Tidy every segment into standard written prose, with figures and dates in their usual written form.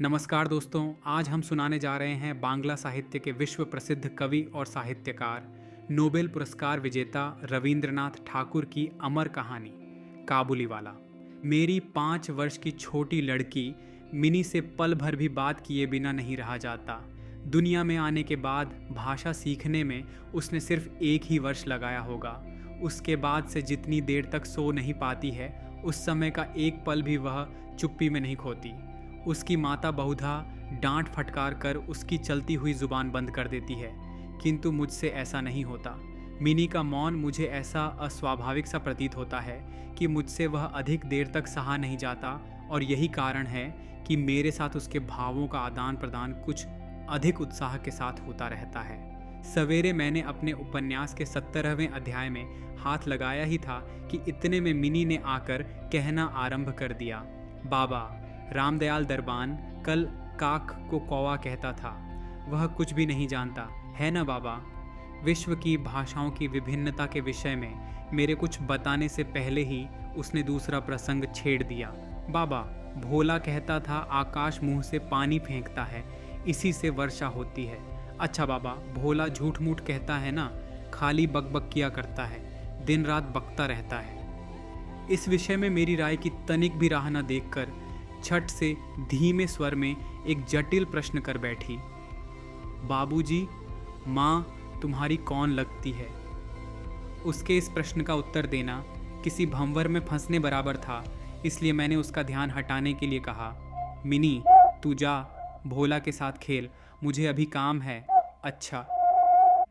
नमस्कार दोस्तों, आज हम सुनाने जा रहे हैं बांग्ला साहित्य के विश्व प्रसिद्ध कवि और साहित्यकार, नोबेल पुरस्कार विजेता रविंद्रनाथ ठाकुर की अमर कहानी काबुलीवाला। मेरी 5 वर्ष की छोटी लड़की मिनी से पल भर भी बात किए बिना नहीं रहा जाता। दुनिया में आने के बाद भाषा सीखने में उसने सिर्फ 1 ही वर्ष लगाया होगा। उसके बाद से जितनी देर तक सो नहीं पाती है, उस समय का एक पल भी वह चुप्पी में नहीं खोती। उसकी माता बहुधा डांट फटकार कर उसकी चलती हुई जुबान बंद कर देती है, किंतु मुझसे ऐसा नहीं होता। मिनी का मौन मुझे ऐसा अस्वाभाविक सा प्रतीत होता है कि मुझसे वह अधिक देर तक सहा नहीं जाता, और यही कारण है कि मेरे साथ उसके भावों का आदान प्रदान कुछ अधिक उत्साह के साथ होता रहता है। सवेरे मैंने अपने उपन्यास के 17वें अध्याय में हाथ लगाया ही था कि इतने में मिनी ने आकर कहना आरंभ कर दिया, बाबा, रामदयाल दरबान कल काक को कौवा कहता था। वह कुछ भी नहीं जानता है ना बाबा। विश्व की भाषाओं की विभिन्नता के विषय में मेरे कुछ बताने से पहले ही उसने दूसरा प्रसंग छेड़ दिया। बाबा, भोला कहता था आकाश मुंह से पानी फेंकता है, इसी से वर्षा होती है। अच्छा बाबा, भोला झूठ मूठ कहता है ना, खाली बकबक किया करता है, दिन रात बकता रहता है। इस विषय में मेरी राय की तनिक भी राह न देखकर छठ से धीमे स्वर में एक जटिल प्रश्न कर बैठी, बाबूजी, माँ तुम्हारी कौन लगती है? उसके इस प्रश्न का उत्तर देना किसी भंवर में फंसने बराबर था, इसलिए मैंने उसका ध्यान हटाने के लिए कहा, मिनी तू जा, भोला के साथ खेल, मुझे अभी काम है। अच्छा।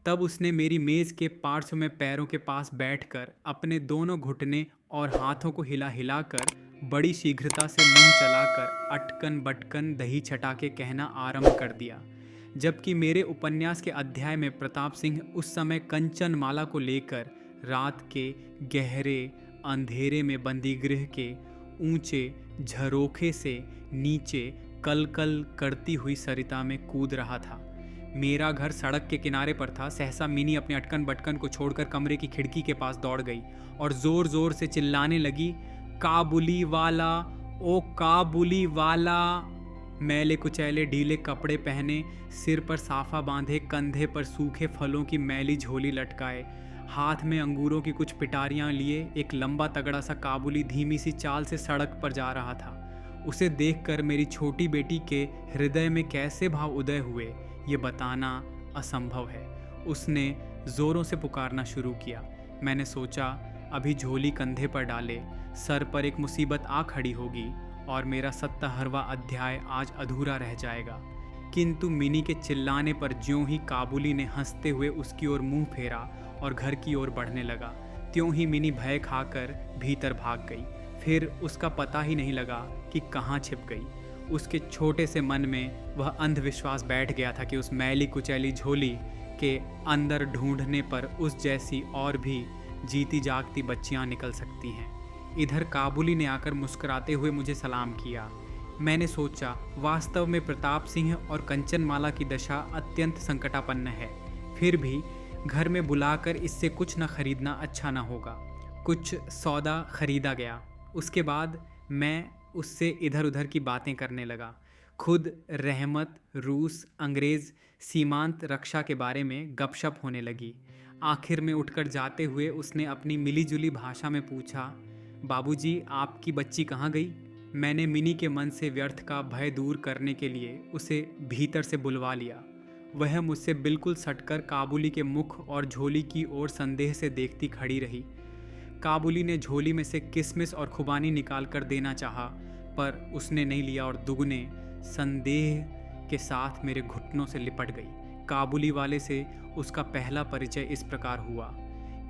तब उसने मेरी मेज़ के पार्श्व में पैरों के पास बैठकर अपने दोनों घुटने और हाथों को हिला हिला कर बड़ी शीघ्रता से मुंह चलाकर अटकन बटकन दही छटा के कहना आरंभ कर दिया। जबकि मेरे उपन्यास के अध्याय में प्रताप सिंह उस समय कंचन माला को लेकर रात के गहरे अंधेरे में बंदीगृह के ऊंचे झरोखे से नीचे कल कल करती हुई सरिता में कूद रहा था। मेरा घर सड़क के किनारे पर था। सहसा मिनी अपने अटकन बटकन को छोड़कर कमरे की खिड़की के पास दौड़ गई और जोर जोर से चिल्लाने लगी, काबुली वाला, ओ काबुली वाला। मैले कुचैले ढीले कपड़े पहने, सिर पर साफा बांधे, कंधे पर सूखे फलों की मैली झोली लटकाए, हाथ में अंगूरों की कुछ पिटारियां लिए एक लंबा तगड़ा सा काबुली धीमी सी चाल से सड़क पर जा रहा था। उसे देखकर मेरी छोटी बेटी के हृदय में कैसे भाव उदय हुए, ये बताना असंभव है। उसने जोरों से पुकारना शुरू किया। मैंने सोचा, अभी झोली कंधे पर डाले सर पर एक मुसीबत आ खड़ी होगी और मेरा 70वां अध्याय आज अधूरा रह जाएगा। किंतु मिनी के चिल्लाने पर ज्यों ही काबुली ने हंसते हुए उसकी ओर मुंह फेरा और घर की ओर बढ़ने लगा, त्यों ही मिनी भय खाकर भीतर भाग गई। फिर उसका पता ही नहीं लगा कि कहाँ छिप गई। उसके छोटे से मन में वह अंधविश्वास बैठ गया था कि उस मैली कुचैली झोली के अंदर ढूंढने पर उस जैसी और भी जीती जागती बच्चियां निकल सकती हैं। इधर काबुली ने आकर मुस्कुराते हुए मुझे सलाम किया। मैंने सोचा, वास्तव में प्रताप सिंह और कंचनमाला की दशा अत्यंत संकटापन्न है, फिर भी घर में बुलाकर इससे कुछ न खरीदना अच्छा न होगा। कुछ सौदा खरीदा गया। उसके बाद मैं उससे इधर उधर की बातें करने लगा। खुद रहमत, रूस, अंग्रेज़ सीमांत रक्षा के बारे में गपशप होने लगी। आखिर में उठकर जाते हुए उसने अपनी मिलीजुली भाषा में पूछा, बाबूजी, आपकी बच्ची कहाँ गई? मैंने मिनी के मन से व्यर्थ का भय दूर करने के लिए उसे भीतर से बुलवा लिया। वह मुझसे बिल्कुल सटकर काबुली के मुख और झोली की ओर संदेह से देखती खड़ी रही। काबुली ने झोली में से किसमिस और खुबानी निकाल कर देना चाहा, पर उसने नहीं लिया और दुगने संदेह के साथ मेरे घुटनों से लिपट गई। काबुली वाले से उसका पहला परिचय इस प्रकार हुआ।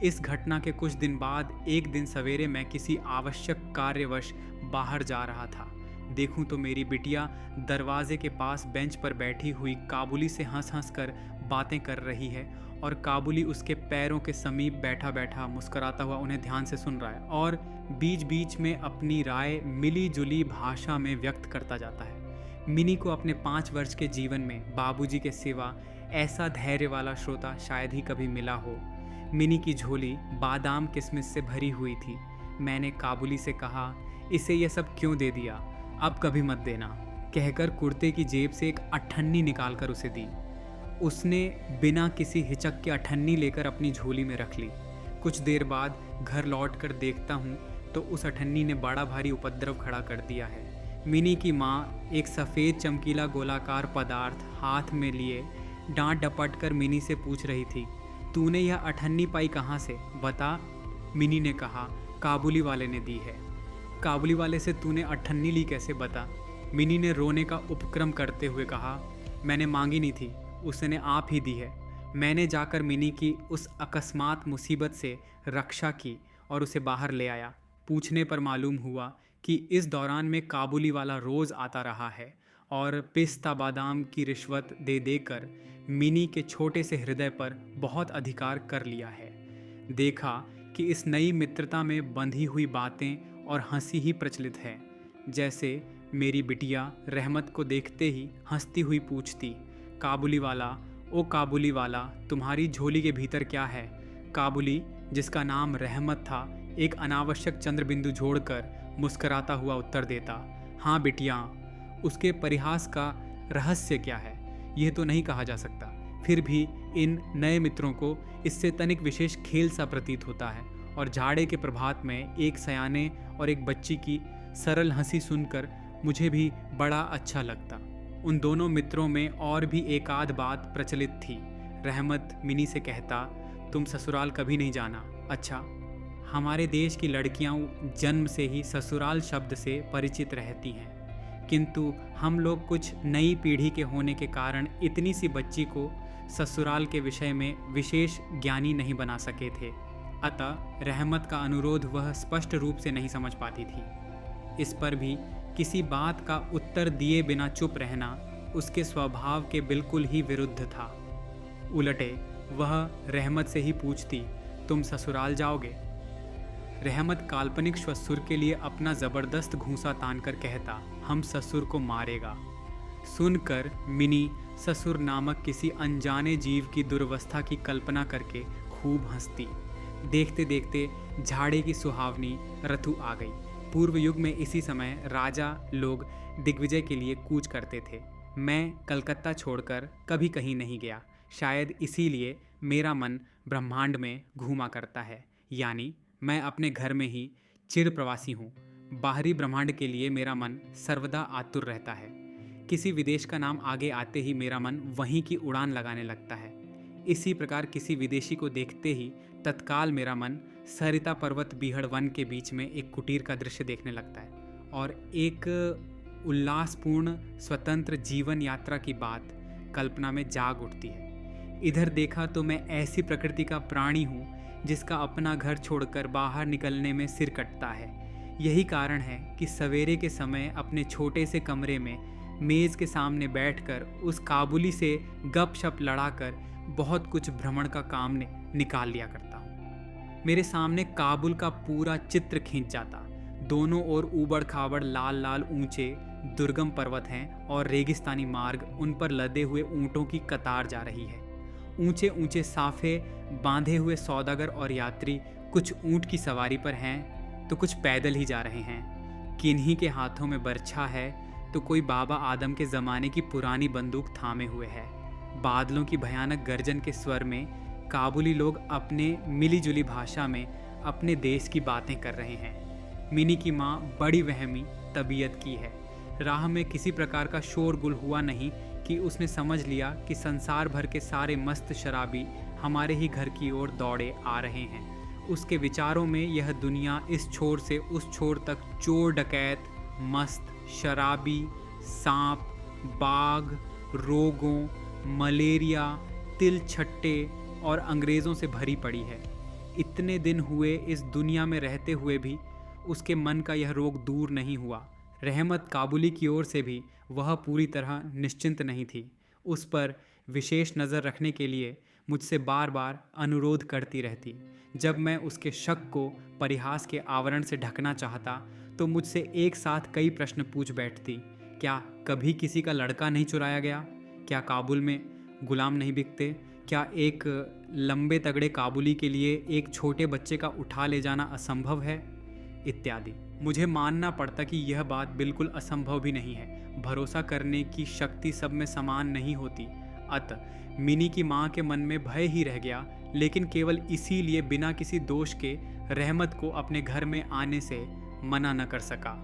इस घटना के कुछ दिन बाद एक दिन सवेरे मैं किसी आवश्यक कार्यवश बाहर जा रहा था। देखूं तो मेरी बिटिया दरवाजे के पास बेंच पर बैठी हुई काबुली से हंस हंस कर बातें कर रही है और काबुली उसके पैरों के समीप बैठा बैठा मुस्कुराता हुआ उन्हें ध्यान से सुन रहा है और बीच बीच में अपनी राय मिली जुली भाषा में व्यक्त करता जाता है। मिनी को अपने 5 वर्ष के जीवन में बाबूजी के सिवा ऐसा धैर्य वाला श्रोता शायद ही कभी मिला हो। मिनी की झोली बादाम किशमिश से भरी हुई थी। मैंने काबुली से कहा, इसे यह सब क्यों दे दिया, अब कभी मत देना। कहकर कुर्ते की जेब से एक अठन्नी निकालकर उसे दी। उसने बिना किसी हिचक के अठन्नी लेकर अपनी झोली में रख ली। कुछ देर बाद घर लौटकर देखता हूँ तो उस अठन्नी ने बड़ा भारी उपद्रव खड़ा कर दिया है। मिनी की माँ एक सफ़ेद चमकीला गोलाकार पदार्थ हाथ में लिए डांट डपट कर मिनी से पूछ रही थी, तूने यह अठन्नी पाई कहाँ से, बता। मिनी ने कहा, काबुली वाले ने दी है। काबुली वाले से तूने अठन्नी ली कैसे, बता। मिनी ने रोने का उपक्रम करते हुए कहा, मैंने मांगी नहीं थी, उसने आप ही दी है। मैंने जाकर मिनी की उस अकस्मात मुसीबत से रक्षा की और उसे बाहर ले आया। पूछने पर मालूम हुआ कि इस दौरान में काबुली वाला रोज़ आता रहा है और पिस्ता बादाम की रिश्वत दे देकर मिनी के छोटे से हृदय पर बहुत अधिकार कर लिया है। देखा कि इस नई मित्रता में बंधी हुई बातें और हंसी ही प्रचलित है। जैसे मेरी बिटिया रहमत को देखते ही हंसती हुई पूछती, काबुली वाला, ओ काबुली वाला, तुम्हारी झोली के भीतर क्या है। काबुली, जिसका नाम रहमत था, एक अनावश्यक चंद्रबिंदु जोड़कर मुस्कराता हुआ उत्तर देता, हाँ बिटिया। उसके परिहास का रहस्य क्या है, यह तो नहीं कहा जा सकता। फिर भी इन नए मित्रों को इससे तनिक विशेष खेल सा प्रतीत होता है और जाड़े के प्रभात में एक सयाने और एक बच्ची की सरल हंसी सुनकर मुझे भी बड़ा अच्छा लगता। उन दोनों मित्रों में और भी एक आध बात प्रचलित थी। रहमत मिनी से कहता, तुम ससुराल कभी नहीं जाना। अच्छा, हमारे देश की लड़कियां जन्म से ही ससुराल शब्द से परिचित रहती हैं, किंतु हम लोग कुछ नई पीढ़ी के होने के कारण इतनी सी बच्ची को ससुराल के विषय में विशेष ज्ञानी नहीं बना सके थे। अतः रहमत का अनुरोध वह स्पष्ट रूप से नहीं समझ पाती थी। इस पर भी किसी बात का उत्तर दिए बिना चुप रहना उसके स्वभाव के बिल्कुल ही विरुद्ध था। उलटे वह रहमत से ही पूछती, तुम ससुराल जाओगे। रहमत काल्पनिक ससुर के लिए अपना ज़बरदस्त घूंसा तानकर कहता, हम ससुर को मारेगा। सुनकर मिनी ससुर नामक किसी अनजाने जीव की दुर्वस्था की कल्पना करके खूब हंसती। देखते देखते झाड़े की सुहावनी ऋतु आ गई। पूर्व युग में इसी समय राजा लोग दिग्विजय के लिए कूच करते थे। मैं कलकत्ता छोड़कर कभी कहीं नहीं गया। शायद इसीलिए मेरा मन ब्रह्मांड में घूमा करता है, यानी मैं अपने घर में ही चिर प्रवासी हूँ। बाहरी ब्रह्मांड के लिए मेरा मन सर्वदा आतुर रहता है। किसी विदेश का नाम आगे आते ही मेरा मन वहीं की उड़ान लगाने लगता है। इसी प्रकार किसी विदेशी को देखते ही तत्काल मेरा मन सरिता पर्वत बीहड़ वन के बीच में एक कुटीर का दृश्य देखने लगता है और एक उल्लासपूर्ण स्वतंत्र जीवन यात्रा की बात कल्पना में जाग उठती है। इधर देखा तो मैं ऐसी प्रकृति का प्राणी हूँ जिसका अपना घर छोड़कर बाहर निकलने में सिर कटता है। यही कारण है कि सवेरे के समय अपने छोटे से कमरे में मेज़ के सामने बैठकर उस काबुली से गपशप लड़ाकर बहुत कुछ भ्रमण का काम निकाल लिया करता हूँ। मेरे सामने काबुल का पूरा चित्र खींच जाता। दोनों ओर ऊबड़ खाबड़ लाल लाल ऊंचे दुर्गम पर्वत हैं और रेगिस्तानी मार्ग, उन पर लदे हुए ऊँटों की कतार जा रही है। ऊंचे ऊंचे साफे बांधे हुए सौदागर और यात्री कुछ ऊंट की सवारी पर हैं तो कुछ पैदल ही जा रहे हैं। किन्हीं के हाथों में बर्छा है तो कोई बाबा आदम के ज़माने की पुरानी बंदूक थामे हुए है। बादलों की भयानक गर्जन के स्वर में काबुली लोग अपने मिलीजुली भाषा में अपने देश की बातें कर रहे हैं। मिनी की माँ बड़ी वहमी तबीयत की है। राह में किसी प्रकार का शोरगुल हुआ नहीं कि उसने समझ लिया कि संसार भर के सारे मस्त शराबी हमारे ही घर की ओर दौड़े आ रहे हैं। उसके विचारों में यह दुनिया इस छोर से उस छोर तक चोर डकैत, मस्त, शराबी, सांप, बाघ, रोगों, मलेरिया, तिल छट्टे और अंग्रेज़ों से भरी पड़ी है। इतने दिन हुए इस दुनिया में रहते हुए भी उसके मन का यह रोग दूर नहीं हुआ। रहमत काबुली की ओर से भी वह पूरी तरह निश्चिंत नहीं थी। उस पर विशेष नज़र रखने के लिए मुझसे बार बार अनुरोध करती रहती। जब मैं उसके शक को परिहास के आवरण से ढकना चाहता तो मुझसे एक साथ कई प्रश्न पूछ बैठती। क्या कभी किसी का लड़का नहीं चुराया गया? क्या काबुल में गुलाम नहीं बिकते? क्या एक लंबे तगड़े काबुली के लिए एक छोटे बच्चे का उठा ले जाना असंभव है? इत्यादि। मुझे मानना पड़ता कि यह बात बिल्कुल असंभव भी नहीं है। भरोसा करने की शक्ति सब में समान नहीं होती। अतः मिनी की माँ के मन में भय ही रह गया, लेकिन केवल इसीलिए बिना किसी दोष के रहमत को अपने घर में आने से मना न कर सका।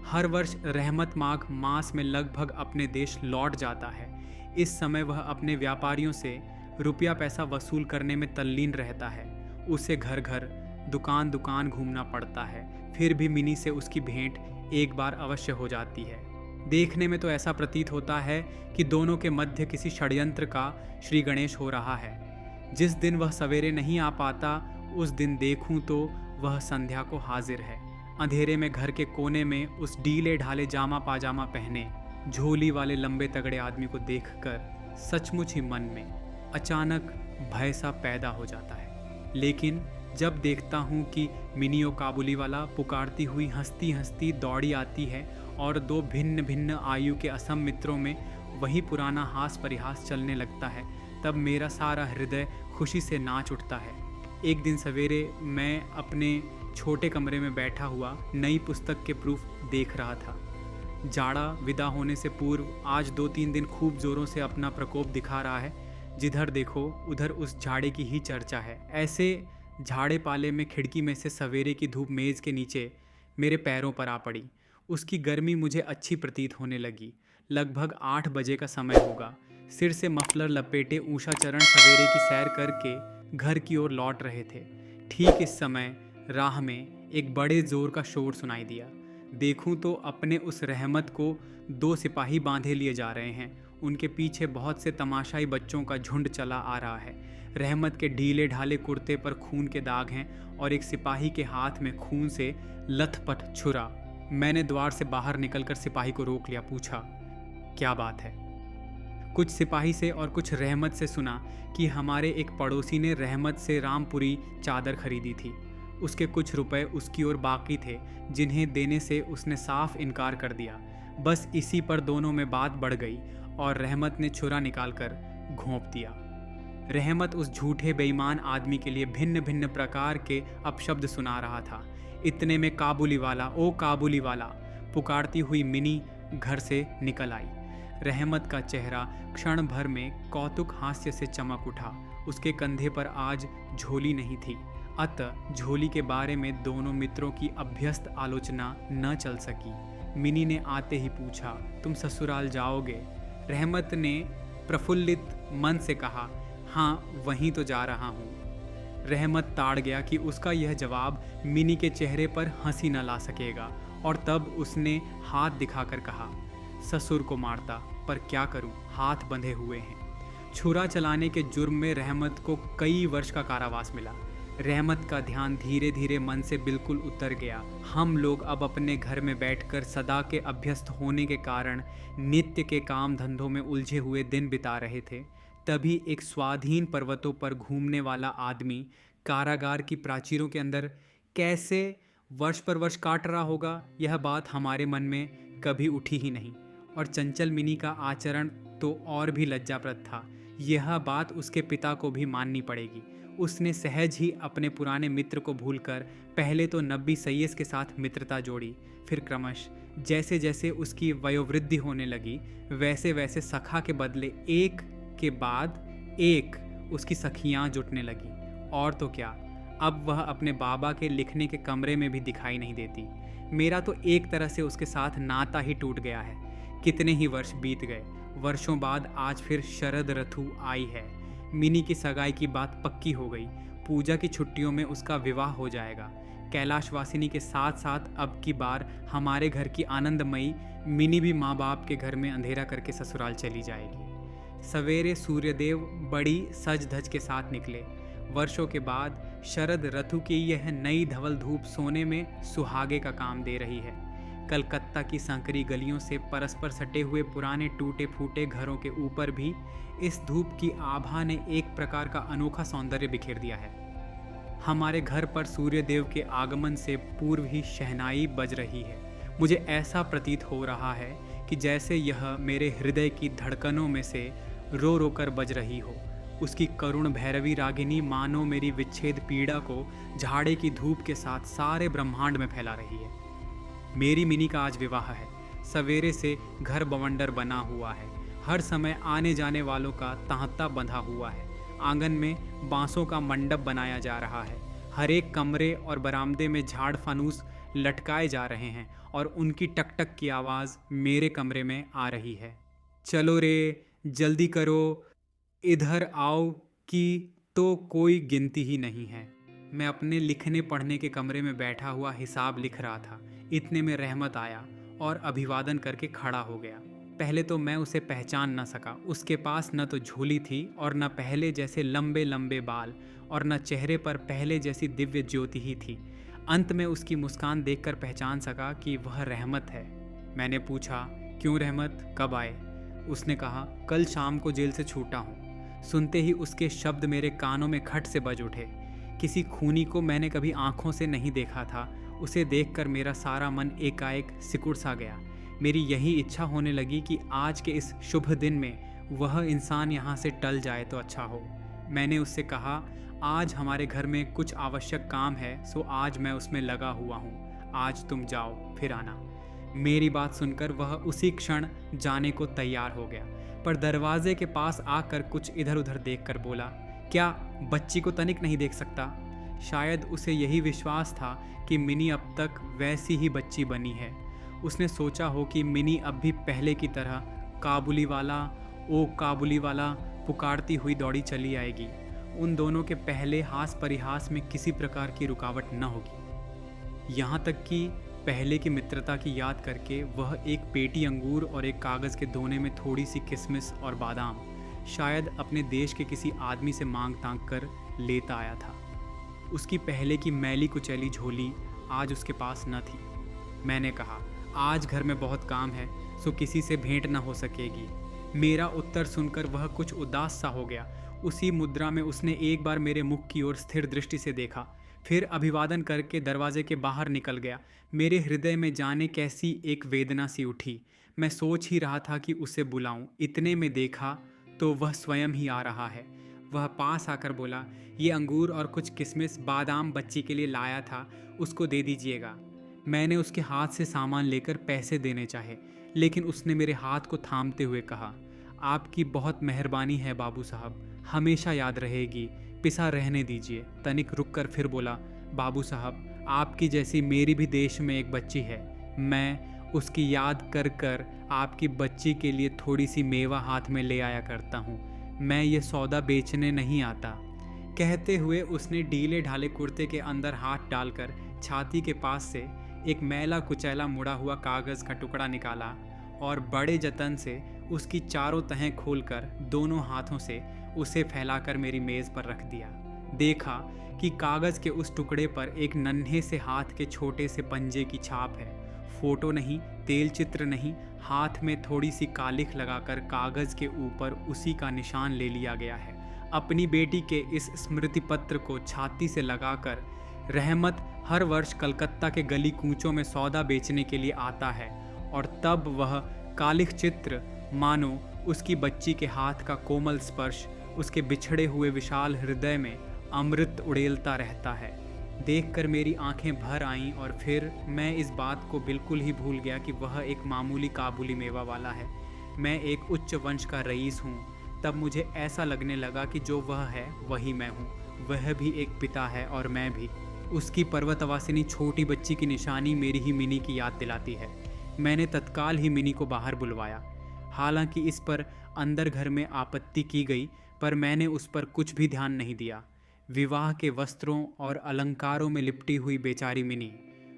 हर वर्ष रहमत माघ मास में लगभग अपने देश लौट जाता है। इस समय वह अपने व्यापारियों से रुपया पैसा वसूल करने में तल्लीन रहता है। उसे घर घर दुकान दुकान घूमना पड़ता है, फिर भी मिनी से उसकी भेंट एक बार अवश्य हो जाती है। देखने में तो ऐसा प्रतीत होता है कि दोनों के मध्य किसी षड्यंत्र का श्री गणेश हो रहा है। जिस दिन वह सवेरे नहीं आ पाता, उस दिन देखूं तो वह संध्या को हाजिर है। अंधेरे में घर के कोने में उस ढीले ढाले जामा पाजामा पहने झोली वाले लंबे तगड़े आदमी को देखकर सचमुच ही मन में अचानक भय सा पैदा हो जाता है। लेकिन जब देखता हूँ कि मिनियो काबुली वाला पुकारती हुई हंसती हंसती दौड़ी आती है और दो भिन्न भिन्न आयु के असम मित्रों में वही पुराना हास परिहास चलने लगता है, तब मेरा सारा हृदय खुशी से नाच उठता है। एक दिन सवेरे मैं अपने छोटे कमरे में बैठा हुआ नई पुस्तक के प्रूफ देख रहा था। जाड़ा विदा होने से पूर्व आज 2-3 दिन खूब जोरों से अपना प्रकोप दिखा रहा है। जिधर देखो उधर उस झाड़े की ही चर्चा है। ऐसे झाड़े पाले में खिड़की में से सवेरे की धूप मेज़ के नीचे मेरे पैरों पर आ पड़ी। उसकी गर्मी मुझे अच्छी प्रतीत होने लगी। लगभग 8 बजे का समय होगा। सिर से मफलर लपेटे ऊषा चरण सवेरे की सैर करके घर की ओर लौट रहे थे। ठीक इस समय राह में एक बड़े जोर का शोर सुनाई दिया। देखूं तो अपने उस रहमत को 2 सिपाही बांधे लिए जा रहे हैं। उनके पीछे बहुत से तमाशाई बच्चों का झुंड चला आ रहा है। रहमत के ढीले ढाले कुर्ते पर खून के दाग हैं और एक सिपाही के हाथ में खून से लथपथ छुरा। मैंने द्वार से बाहर निकलकर सिपाही को रोक लिया। पूछा, क्या बात है? कुछ सिपाही से और कुछ रहमत से सुना कि हमारे एक पड़ोसी ने रहमत से रामपुरी चादर खरीदी थी। उसके कुछ रुपए उसकी ओर बाकी थे, जिन्हें देने से उसने साफ इनकार कर दिया। बस इसी पर दोनों में बात बढ़ गई और रहमत ने छुरा निकालकर घोंप दिया। रहमत उस झूठे बेईमान आदमी के लिए भिन्न भिन्न प्रकार के अपशब्द सुना रहा था। इतने में काबुली वाला, ओ काबुली वाला पुकारती हुई मिनी घर से निकल आई। रहमत का चेहरा क्षण भर में कौतुक हास्य से चमक उठा। उसके कंधे पर आज झोली नहीं थी, अतः झोली के बारे में दोनों मित्रों की अभ्यस्त आलोचना न चल सकी। मिनी ने आते ही पूछा, तुम ससुराल जाओगे? रहमत ने प्रफुल्लित मन से कहा, हाँ वहीं तो जा रहा हूँ। रहमत ताड़ गया कि उसका यह जवाब मिनी के चेहरे पर हंसी न ला सकेगा और तब उसने हाथ दिखाकर कहा, ससुर को मारता, पर क्या करूं, हाथ बंधे हुए हैं। छुरा चलाने के जुर्म में रहमत को कई वर्ष का कारावास मिला। रहमत का ध्यान धीरे धीरे मन से बिल्कुल उतर गया। हम लोग अब अपने घर में बैठकर सदा के अभ्यस्त होने के कारण नित्य के काम धंधों में उलझे हुए दिन बिता रहे थे। तभी एक स्वाधीन पर्वतों पर घूमने वाला आदमी कारागार की प्राचीरों के अंदर कैसे वर्ष पर वर्ष काट रहा होगा, यह बात हमारे मन में कभी उठी ही नहीं। और चंचल मिनी का आचरण तो और भी लज्जाप्रद था। यह बात उसके पिता को भी माननी पड़ेगी। उसने सहज ही अपने पुराने मित्र को भूलकर पहले तो नब्बी सैयस के साथ मित्रता जोड़ी। फिर क्रमश जैसे जैसे उसकी वयोवृद्धि होने लगी, वैसे वैसे सखा के बदले एक के बाद एक उसकी सखियाँ जुटने लगी। और तो क्या, अब वह अपने बाबा के लिखने के कमरे में भी दिखाई नहीं देती। मेरा तो एक तरह से उसके साथ नाता ही टूट गया है। कितने ही वर्ष बीत गए। वर्षों बाद आज फिर शरद ऋतु आई है। मिनी की सगाई की बात पक्की हो गई। पूजा की छुट्टियों में उसका विवाह हो जाएगा। कैलाशवासिनी के साथ साथ अब की बार हमारे घर की आनंदमयी मिनी भी माँ बाप के घर में अंधेरा करके ससुराल चली जाएगी। सवेरे सूर्यदेव बड़ी सज धज के साथ निकले। वर्षों के बाद शरद ऋतु की यह नई धवल धूप सोने में सुहागे का काम दे रही है। कलकत्ता की संकरी गलियों से परस्पर सटे हुए पुराने टूटे फूटे घरों के ऊपर भी इस धूप की आभा ने एक प्रकार का अनोखा सौंदर्य बिखेर दिया है। हमारे घर पर सूर्यदेव के आगमन से पूर्व ही शहनाई बज रही है। मुझे ऐसा प्रतीत हो रहा है कि जैसे यह मेरे हृदय की धड़कनों में से रो रो कर बज रही हो। उसकी करुण भैरवी रागिनी मानो मेरी विच्छेद पीड़ा को झाड़े की धूप के साथ सारे ब्रह्मांड में फैला रही है। मेरी मिनी का आज विवाह है। सवेरे से घर बवंडर बना हुआ है। हर समय आने जाने वालों का तांता बंधा हुआ है। आंगन में बांसों का मंडप बनाया जा रहा है। हर एक कमरे और बरामदे में झाड़ फानूस लटकाए जा रहे हैं और उनकी टकटक की आवाज़ मेरे कमरे में आ रही है। चलो रे, जल्दी करो, इधर आओ कि तो कोई गिनती ही नहीं है। मैं अपने लिखने पढ़ने के कमरे में बैठा हुआ हिसाब लिख रहा था। इतने में रहमत आया और अभिवादन करके खड़ा हो गया। पहले तो मैं उसे पहचान न सका। उसके पास न तो झोली थी और न पहले जैसे लंबे लंबे बाल और न चेहरे पर पहले जैसी दिव्य ज्योति ही थी। अंत में उसकी मुस्कान देखकर पहचान सका कि वह रहमत है। मैंने पूछा, क्यों रहमत, कब आए? उसने कहा, कल शाम को जेल से छूटा हूँ। सुनते ही उसके शब्द मेरे कानों में खट से बज उठे। किसी खूनी को मैंने कभी आंखों से नहीं देखा था। उसे देखकर मेरा सारा मन एकाएक सिकुड़ सा गया। मेरी यही इच्छा होने लगी कि आज के इस शुभ दिन में वह इंसान यहाँ से टल जाए तो अच्छा हो। मैंने उससे कहा, आज हमारे घर में कुछ आवश्यक काम है, सो आज मैं उसमें लगा हुआ हूँ। आज तुम जाओ, फिर आना। मेरी बात सुनकर वह उसी क्षण जाने को तैयार हो गया, पर दरवाजे के पास आकर कुछ इधर उधर देखकर बोला, क्या बच्ची को तनिक नहीं देख सकता? शायद उसे यही विश्वास था कि मिनी अब तक वैसी ही बच्ची बनी है। उसने सोचा हो कि मिनी अब भी पहले की तरह काबुली वाला, ओ काबुली वाला पुकारती हुई दौड़ी चली आएगी। उन दोनों के पहले हास परिहास में किसी प्रकार की रुकावट न होगी। यहाँ तक कि पहले की मित्रता की याद करके वह एक पेटी अंगूर और एक कागज़ के दोने में थोड़ी सी किशमिश और बादाम शायद अपने देश के किसी आदमी से मांग तांग कर लेता आया था। उसकी पहले की मैली कुचैली झोली आज उसके पास न थी। मैंने कहा, आज घर में बहुत काम है, सो किसी से भेंट न हो सकेगी। मेरा उत्तर सुनकर वह कुछ उदास सा हो गया। उसी मुद्रा में उसने एक बार मेरे मुख की ओर स्थिर दृष्टि से देखा, फिर अभिवादन करके दरवाजे के बाहर निकल गया। मेरे हृदय में जाने कैसी एक वेदना सी उठी। मैं सोच ही रहा था कि उसे बुलाऊं, इतने में देखा तो वह स्वयं ही आ रहा है। वह पास आकर बोला, ये अंगूर और कुछ किशमिश बादाम बच्ची के लिए लाया था, उसको दे दीजिएगा। मैंने उसके हाथ से सामान लेकर पैसे देने चाहे, लेकिन उसने मेरे हाथ को थामते हुए कहा, आपकी बहुत मेहरबानी है बाबू साहब, हमेशा याद रहेगी, पिसा रहने दीजिए। तनिक रुक कर फिर बोला, बाबू साहब, आपकी जैसी मेरी भी देश में एक बच्ची है। मैं उसकी याद कर कर आपकी बच्ची के लिए थोड़ी सी मेवा हाथ में ले आया करता हूँ। मैं ये सौदा बेचने नहीं आता। कहते हुए उसने ढीले ढाले कुर्ते के अंदर हाथ डालकर छाती के पास से एक मैला कुचैला मुड़ा हुआ कागज़ का टुकड़ा निकाला और बड़े जतन से उसकी चारों तहें खोलकर दोनों हाथों से उसे फैलाकर मेरी मेज़ पर रख दिया। देखा कि कागज़ के उस टुकड़े पर एक नन्हे से हाथ के छोटे से पंजे की छाप है। फोटो नहीं, तेल चित्र नहीं, हाथ में थोड़ी सी कालिख लगाकर कागज़ के ऊपर उसी का निशान ले लिया गया है। अपनी बेटी के इस स्मृति पत्र को छाती से लगाकर रहमत हर वर्ष कलकत्ता के गली कूचों में सौदा बेचने के लिए आता है और तब वह कालिख चित्र मानो उसकी बच्ची के हाथ का कोमल स्पर्श उसके बिछड़े हुए विशाल हृदय में अमृत उड़ेलता रहता है। देखकर मेरी आंखें भर आईं और फिर मैं इस बात को बिल्कुल ही भूल गया कि वह एक मामूली काबुली मेवा वाला है। मैं एक उच्च वंश का रईस हूँ। तब मुझे ऐसा लगने लगा कि जो वह है वही मैं हूँ। वह भी एक पिता है और मैं भी। उसकी पर्वतवासिनी छोटी बच्ची की निशानी मेरी ही मिनी की याद दिलाती है। मैंने तत्काल ही मिनी को बाहर बुलवाया। हालांकि इस पर अंदर घर में आपत्ति की गई, पर मैंने उस पर कुछ भी ध्यान नहीं दिया। विवाह के वस्त्रों और अलंकारों में लिपटी हुई बेचारी मिनी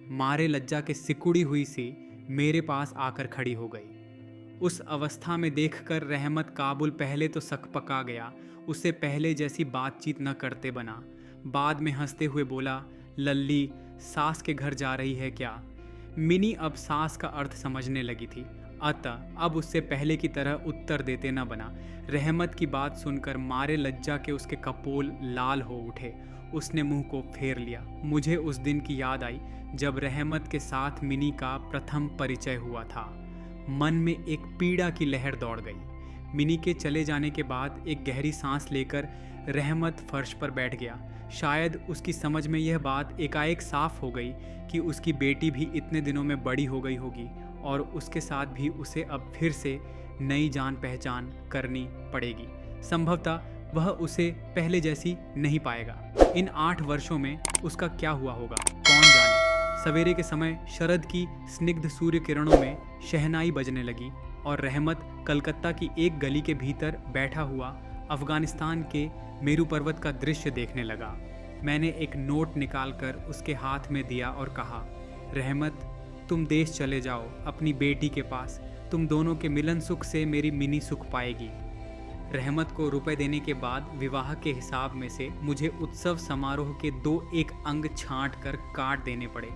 मारे लज्जा के सिकुड़ी हुई सी मेरे पास आकर खड़ी हो गई। उस अवस्था में देखकर रहमत काबुल पहले तो सकपका गया, उससे पहले जैसी बातचीत न करते बना। बाद में हंसते हुए बोला, लल्ली, सास के घर जा रही है क्या? मिनी अब सास का अर्थ समझने लगी थी, अतः अब उससे पहले की तरह उत्तर देते न बना। रहमत की बात सुनकर मारे लज्जा के उसके कपोल लाल हो उठे। उसने मुंह को फेर लिया। मुझे उस दिन की याद आई जब रहमत के साथ मिनी का प्रथम परिचय हुआ था। मन में एक पीड़ा की लहर दौड़ गई। मिनी के चले जाने के बाद एक गहरी सांस लेकर रहमत फर्श पर बैठ गया। शायद उसकी समझ में यह बात एकाएक साफ हो गई कि उसकी बेटी भी इतने दिनों में बड़ी हो गई होगी और उसके साथ भी उसे अब फिर से नई जान पहचान करनी पड़ेगी। संभवतः वह उसे पहले जैसी नहीं पाएगा। इन 8 वर्षों में उसका क्या हुआ होगा, कौन जाने। सवेरे के समय शरद की स्निग्ध सूर्य किरणों में शहनाई बजने लगी और रहमत कलकत्ता की एक गली के भीतर बैठा हुआ अफगानिस्तान के मेरू पर्वत का दृश्य देखने लगा। मैंने एक नोट निकालकर उसके हाथ में दिया और कहा, रहमत, तुम देश चले जाओ अपनी बेटी के पास। तुम दोनों के मिलन सुख से मेरी मिनी सुख पाएगी। रहमत को रुपए देने के बाद विवाह के हिसाब में से मुझे उत्सव समारोह के 2-1 अंग छांट कर काट देने पड़े।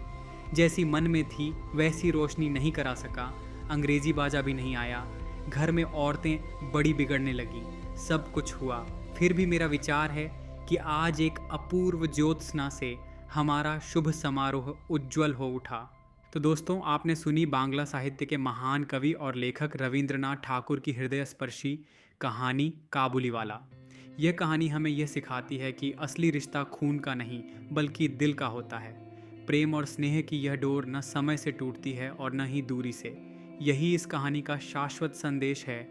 जैसी मन में थी वैसी रोशनी नहीं करा सका। अंग्रेजी बाजा भी नहीं आया। घर में औरतें बड़ी बिगड़ने लगी। सब कुछ हुआ, फिर भी मेरा विचार है कि आज एक अपूर्व ज्योत्सना से हमारा शुभ समारोह उज्जवल हो उठा। तो दोस्तों, आपने सुनी बांग्ला साहित्य के महान कवि और लेखक रविंद्रनाथ ठाकुर की हृदय स्पर्शी कहानी काबुलीवाला। यह कहानी हमें यह सिखाती है कि असली रिश्ता खून का नहीं बल्कि दिल का होता है। प्रेम और स्नेह की यह डोर न समय से टूटती है और न ही दूरी से। यही इस कहानी का शाश्वत संदेश है